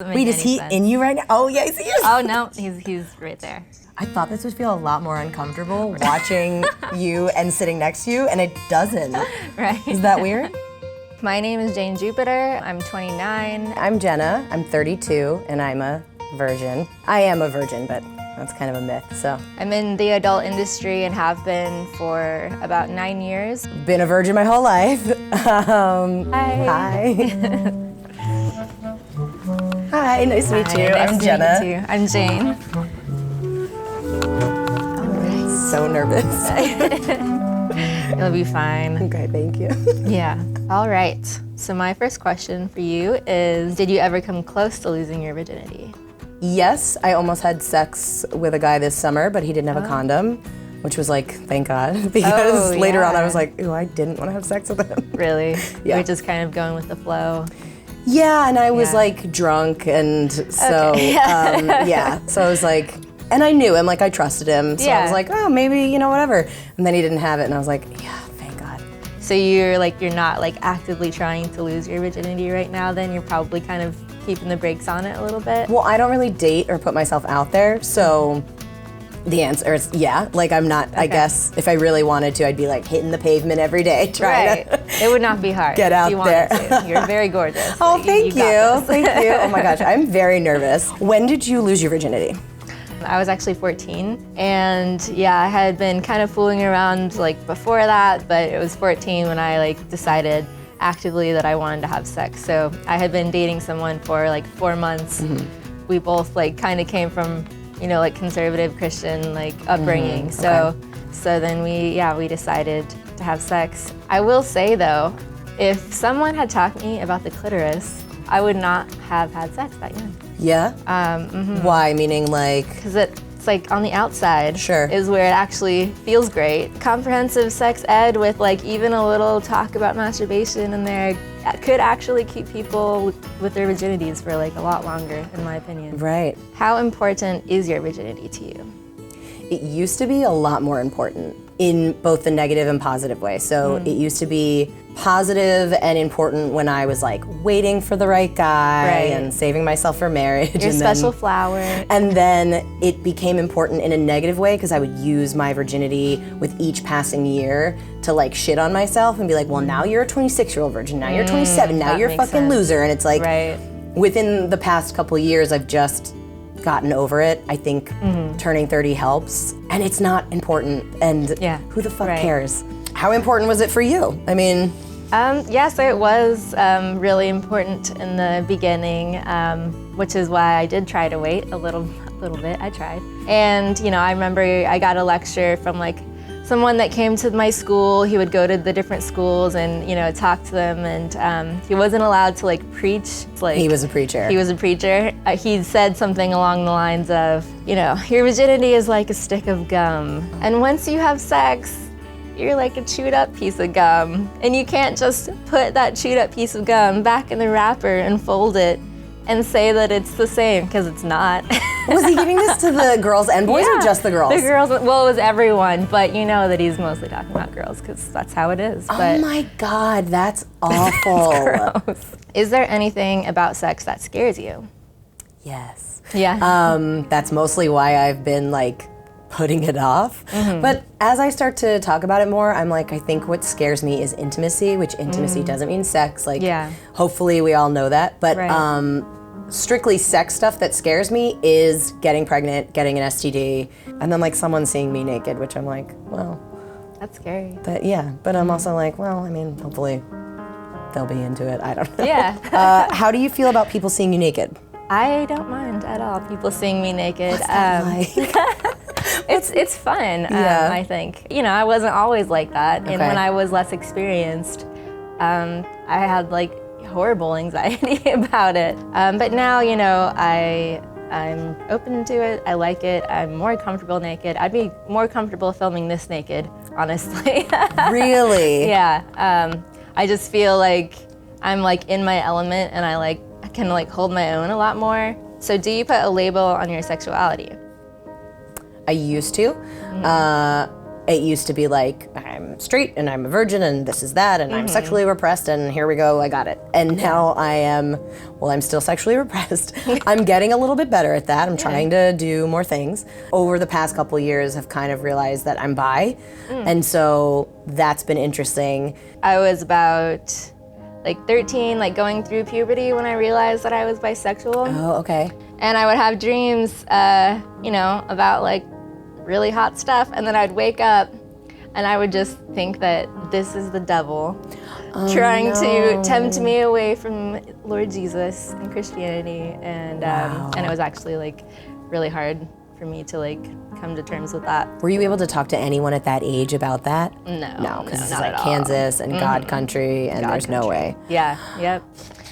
Wait, is he in you right now? Oh, yes, he is. Oh, no, he's right there. I thought this would feel a lot more uncomfortable watching you and sitting next to you, and it doesn't. Right. Is that weird? My name is Jane Jupiter. I'm 29. I'm Jenna. I'm 32, and I'm a virgin. I am a virgin, but that's kind of a myth, so. I'm in the adult industry and have been for about 9 years. Been a virgin my whole life. Hi. Hi. Hi, nice to meet you. Nice I'm to Jenna. meet you. I'm Jane. So nervous. It'll be fine. Okay, thank you. Yeah. All right. So my first question for you is, did you ever come close to losing your virginity? Yes, I almost had sex with a guy this summer, but he didn't have a condom, which was like, thank God, because later on I was like, ooh, I didn't want to have sex with him. Really? Yeah. You were just kind of going with the flow. Yeah, and I was like drunk, and so, yeah, so I was like, and I knew him, like I trusted him, so I was like, oh, maybe, you know, whatever. And then he didn't have it, and I was like, yeah, thank God. So you're not like actively trying to lose your virginity right now then? You're probably kind of keeping the brakes on it a little bit? Well, I don't really date or put myself out there, so the answer is yeah. Like I'm not, I guess, if I really wanted to, I'd be like hitting the pavement every day trying to It would not be hard. get out if you there. Wanted to. You're very gorgeous. Oh, Like, thank you. got this. Thank you. Oh my gosh, I'm very nervous. When did you lose your virginity? I was actually 14, and yeah, I had been kind of fooling around like before that, but it was 14 when I like decided actively that I wanted to have sex. So I had been dating someone for like 4 months. We both like kind of came from, you know, like conservative Christian like upbringing. So then we decided to have sex. I will say though, if someone had taught me about the clitoris, I would not have had sex that young. Yeah? Why? Meaning like? Because it's like on the outside is where it actually feels great. Comprehensive sex ed with like even a little talk about masturbation in there could actually keep people with their virginities for like a lot longer, in my opinion. Right. How important is your virginity to you? It used to be a lot more important in both the negative and positive way. So it used to be positive and important when I was like waiting for the right guy and saving myself for marriage. Your special flower. And then it became important in a negative way because I would use my virginity with each passing year to like shit on myself and be like, well, now you're a 26-year-old virgin, now you're 27, now you're a fucking loser. And it's like, within the past couple years, I've just gotten over it. I think turning 30 helps, and it's not important, and who the fuck cares? How important was it for you? I mean... Yes, it was really important in the beginning, which is why I did try to wait a little bit. I tried. And, you know, I remember I got a lecture from like someone that came to my school. He would go to the different schools and, you know, talk to them, and he wasn't allowed to like preach. Like, he was a preacher. He was a preacher. He said something along the lines of, you know, your virginity is like a stick of gum, and once you have sex, you're like a chewed up piece of gum, and you can't just put that chewed up piece of gum back in the wrapper and fold it and say that it's the same, because it's not. Was he giving this to the girls and boys or just the girls? The girls, well, it was everyone, but you know that he's mostly talking about girls because that's how it is. Oh my God, that's awful. It's gross. Is there anything about sex that scares you? Yes. Yeah. That's mostly why I've been like putting it off. But as I start to talk about it more, I'm like, I think what scares me is intimacy, which intimacy doesn't mean sex. Like, hopefully we all know that. But strictly sex stuff that scares me is getting pregnant, getting an STD, and then like someone seeing me naked, which I'm like, well. That's scary. But yeah, but I'm also like, well, I mean, hopefully they'll be into it. I don't know. Yeah. How do you feel about people seeing you naked? I don't mind at all people seeing me naked. What's that like? It's fun, I think. You know, I wasn't always like that, and when I was less experienced, I had like horrible anxiety about it. But now, you know, I'm open to it. I like it. I'm more comfortable naked. I'd be more comfortable filming this naked, honestly. Really? Yeah. I just feel like I'm like in my element, and I can like hold my own a lot more. So do you put a label on your sexuality? I used to. It used to be like, okay, I'm straight and I'm a virgin and this is that and I'm sexually repressed and here we go, I got it. And now I'm still sexually repressed. I'm getting a little bit better at that. I'm trying to do more things. Over the past couple years, I've kind of realized that I'm bi, and so that's been interesting. I was about like 13, like going through puberty when I realized that I was bisexual. Oh, okay. And I would have dreams, about like really hot stuff, and then I'd wake up and I would just think that this is the devil trying to tempt me away from Lord Jesus and Christianity, and it was actually like really hard for me to like come to terms with that. Were you able to talk to anyone at that age about that? No, because it's not like at all. Kansas and God country, and there's no way. Yeah, yep.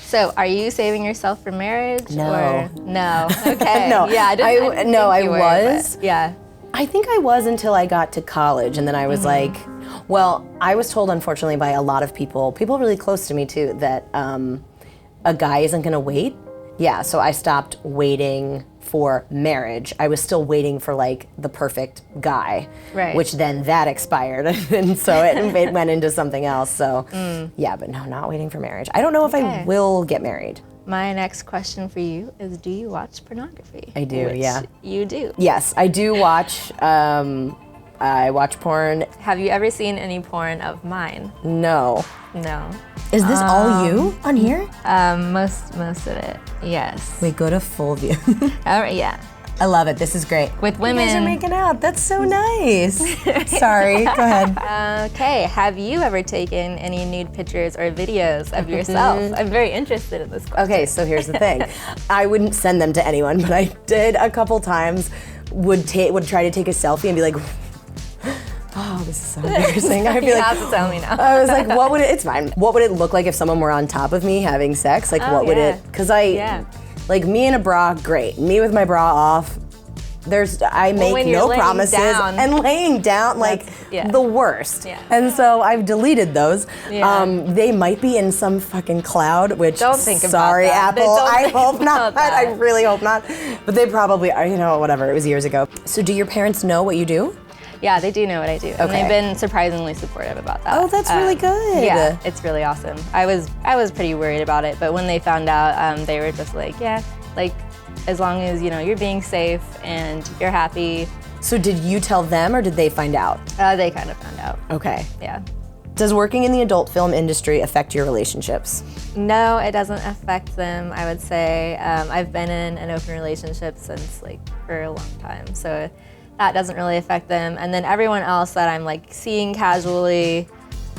So, are you saving yourself for marriage? No. Or? No. Okay. No. Yeah, I didn't think I you were, was. but yeah. I think I was until I got to college, and then I was like, well, I was told, unfortunately, by a lot of people really close to me too, that a guy isn't gonna wait. Yeah, so I stopped waiting for marriage. I was still waiting for like the perfect guy, right? Which then that expired, and so it went into something else. So yeah, but no, not waiting for marriage. I don't know if I will get married. My next question for you is, do you watch pornography? I do, yeah. You do? Yes, I do watch, I watch porn. Have you ever seen any porn of mine? No. No. Is this all you on here? Most of it, yes. Wait, go to full view. Yeah. I love it, this is great. With women. You guys are making out, that's so nice. Sorry, go ahead. Okay, have you ever taken any nude pictures or videos of yourself? I'm very interested in this question. Okay, so here's the thing. I wouldn't send them to anyone, but I did a couple times, would try to take a selfie and be like, oh, this is so embarrassing. I'd be You like, have to tell me now. I was like, it's fine. What would it look like if someone were on top of me having sex? Like, what would it, because like me in a bra, great. Me with my bra off, I make no promises. And laying down, like the worst. Yeah. And so I've deleted those. Yeah. They might be in some fucking cloud, which, don't think sorry, about that. Apple, Don't I think hope not. about that. I really hope not. But they probably are, whatever, it was years ago. So do your parents know what you do? Yeah, they do know what I do, and they've been surprisingly supportive about that. Oh, that's really good. Yeah, it's really awesome. I was pretty worried about it, but when they found out, they were just like, yeah, like as long as you're being safe and you're happy. So did you tell them, or did they find out? They kind of found out. Okay. Yeah. Does working in the adult film industry affect your relationships? No, it doesn't affect them. I would say I've been in an open relationship since for a long time, so that doesn't really affect them. And then everyone else that I'm seeing casually,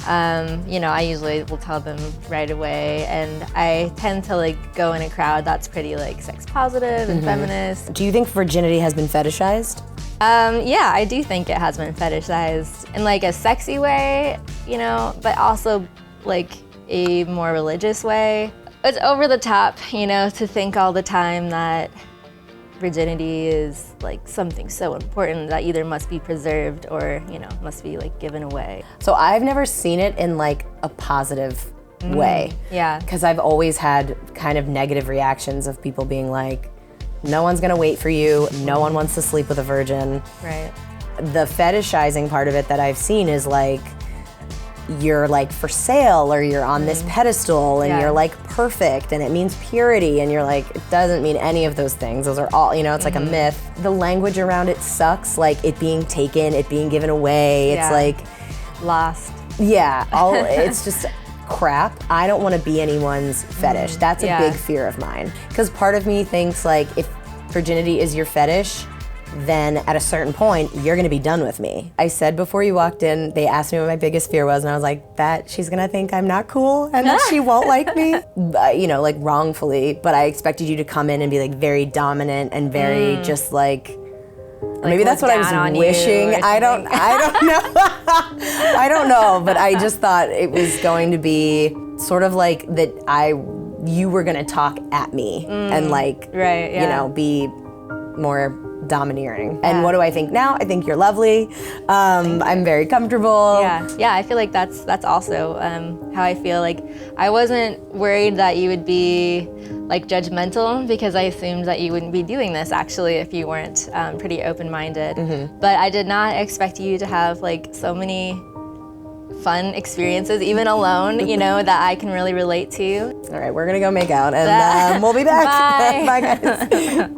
I usually will tell them right away. And I tend to go in a crowd that's pretty sex positive and feminist. Do you think virginity has been fetishized? Yeah, I do think it has been fetishized in a sexy way, but also a more religious way. It's over the top, to think all the time that virginity is something so important that either must be preserved or must be given away. So I've never seen it in a positive way. Yeah. Because I've always had kind of negative reactions of people being like, no one's gonna wait for you, no one wants to sleep with a virgin. Right. The fetishizing part of it that I've seen is you're for sale, or you're on this pedestal, and you're perfect, and it means purity, and you're it doesn't mean any of those things. Those are all, it's a myth. The language around it sucks, it being taken, it being given away. It's lost. Yeah, it's just crap. I don't want to be anyone's fetish. That's a big fear of mine. Because part of me thinks if virginity is your fetish, then at a certain point, you're gonna be done with me. I said before you walked in, they asked me what my biggest fear was, and I was like, that she's gonna think I'm not cool and that she won't like me. Wrongfully, but I expected you to come in and be very dominant and very just maybe that's what I was wishing. I don't know. I don't know, but I just thought it was going to be sort of that you were gonna talk at me and be more domineering. And what do I think now? I think you're lovely. I'm very comfortable. Yeah, I feel that's also how I feel. I wasn't worried that you would be judgmental, because I assumed that you wouldn't be doing this actually if you weren't pretty open-minded. But I did not expect you to have so many fun experiences, even alone, you know, that I can really relate to. All right, we're gonna go make out and we'll be back. Bye. Bye guys.